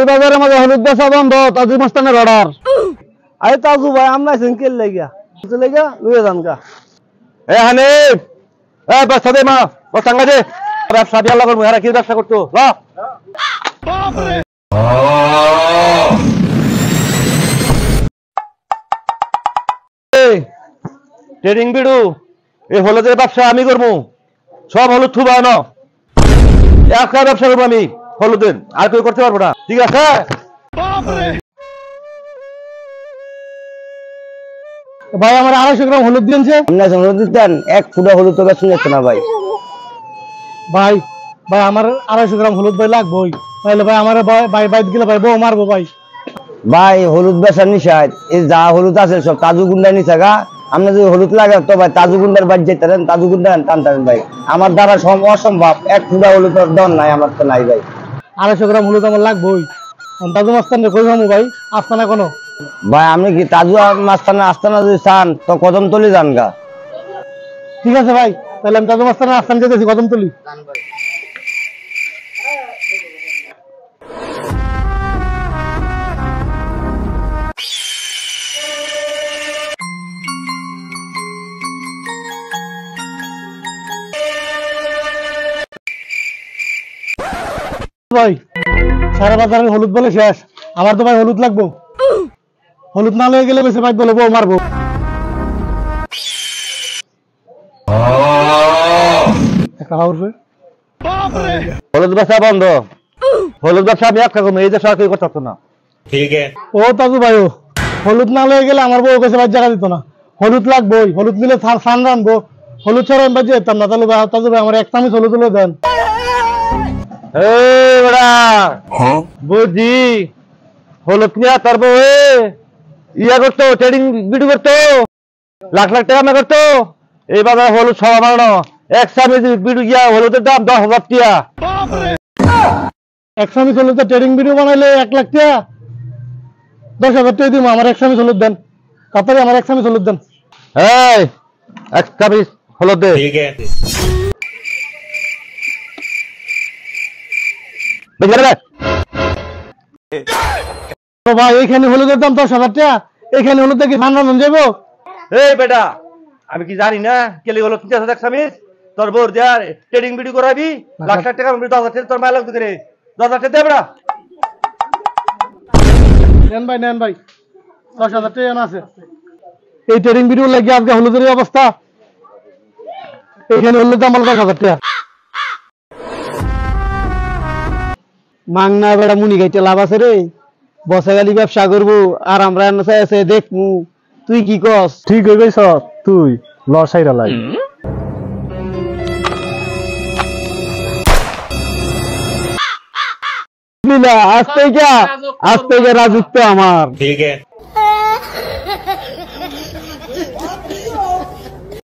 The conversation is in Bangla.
এই বাজারে আমাদের হলুদ বেচা বন্ধ, তাজু মাস্তানের অর্ডার। আরে তাজু ভাই আমরা কেল লাগিয়া লুয়ে যান গা। এ হানিফ, এ ব্যবসা দে মা, বসাঙ্গা দে। ব্যবসা দিয়ে আল্লাহ করবো, এরা কি ব্যবসা করতো ল। ট্রেডিং বিড়ু, এই হলুদের ব্যবসা আমি করবো। সব হলুদ থুবা না, একটা ব্যবসা করবো আমি হলুদের, আর কেউ করতে পারবো না, ঠিক আছে? ভাই আমার 250 গ্রাম হলুদ দিয়েছে। হলুদ দেন, 1 ফুটা হলুদ তো শুনেছে না ভাই। ভাই ভাই আমার 250 গ্রাম হলুদ ভাই লাগবেই, তাহলে ভাই আমার ভাই বাইত গেলে ভাই বউ মারবো ভাই। ভাই হলুদ বেচার নিষেধ, এই যা হলুদ আছে সব তাজু গুন্ডা নিছে গা। আপনি যদি হলুদ লাগে তো ভাই তাজু গুন্ডার বাদ যেতেন, তাজু গুন্ডা টানতেন ভাই। আমার দ্বারা অসম্ভব, 1 ফুটা হলুদ দন নাই, আমার তো নাই ভাই। 250 গ্রাম হলুদ আমার লাগবেই। তাজু মাস্তান কই যাবো ভাই? আস্তানা কোনো ভাই আপনি কি তাজু মাস্তানা আস্তানা যদি চান তো কদমতলি যান গা। ঠিক আছে ভাই, তাহলে আমি তাজু মাস্তানের আস্তান যেতেছি কদমতলি। ভাই সারা বাজারে হলুদ বলে শেষ, আমার তো ভাই হলুদ লাগবো। হলুদ না লয়ে গেলে বেশি ভাই বলে বউ মারবো। হলুদ ব্যবসা বন্ধ, হলুদ ব্যবসা আমি একটা করবো, এই দেশে আর কেউ করতে পারতো না। ও তাজু ভাই, হলুদ না লয়ে গেলে আমার বউ কাছে ভাই জায়গা দিত না। হলুদ লাগবোই, হলুদ নিলে সান রানবো, হলুদ ছাড়া আমি বাজে যেতাম না। তাহলে তাজু ভাই আমার 1 চামচ হলুদ হলে দেন। বুঝি হলুদ নিয়ে তারপর ইয়া করতো, ট্রেডিং বিডু করতো, লাখ লাখ টাকা মে করতো। এই বাজার হলুদ সব আমার না, 1 চামচ বিডু গিয়া হলুদের দাম 10,000 টাকা। 1 চামচ হলুদ ট্রেডিং ভিডিও বানাইলে 1 লাখ টাকা, 10,000 টাকা দিব। আমার 1 চামচ হলুদ দেন, তাড়াতাড়ি আমার 1 চামচ হলুদ দেন। এই 1 চামচ হলুদ দে। ভাই এখানে হলুদের দাম 10,000 টাকা, এখানে হলুদ দেখি ধান রান্ধন যাবো। এই বেটা, আমি কি জানি না কেলি হলুদ 1 চামচ তোর বোর দেয়ার ট্রেডিং ভিডিও করাবি, লাখ লাখ টাকা 10,000 টাকা তোর মায় লাগতো করে 10,000 টাকা দে বেটা। নেন ভাই নেন ভাই, 10,000 টাকা আছে। এই ট্রেডিং ভিডিও লাগিয়ে আজকে হলুদের অবস্থা। এখানে হলুদ দাম 10,000 টাকা। মাংনা বেড়া মুনি খাইতে লাভ আছে রে, বসে গালি ব্যবসা করবো আর আমরা দেখবো। তুই কি কস? ঠিক হয়ে গেছ তুই, লসাইরা লাই। আজ থেকে রাজত্ব আমার।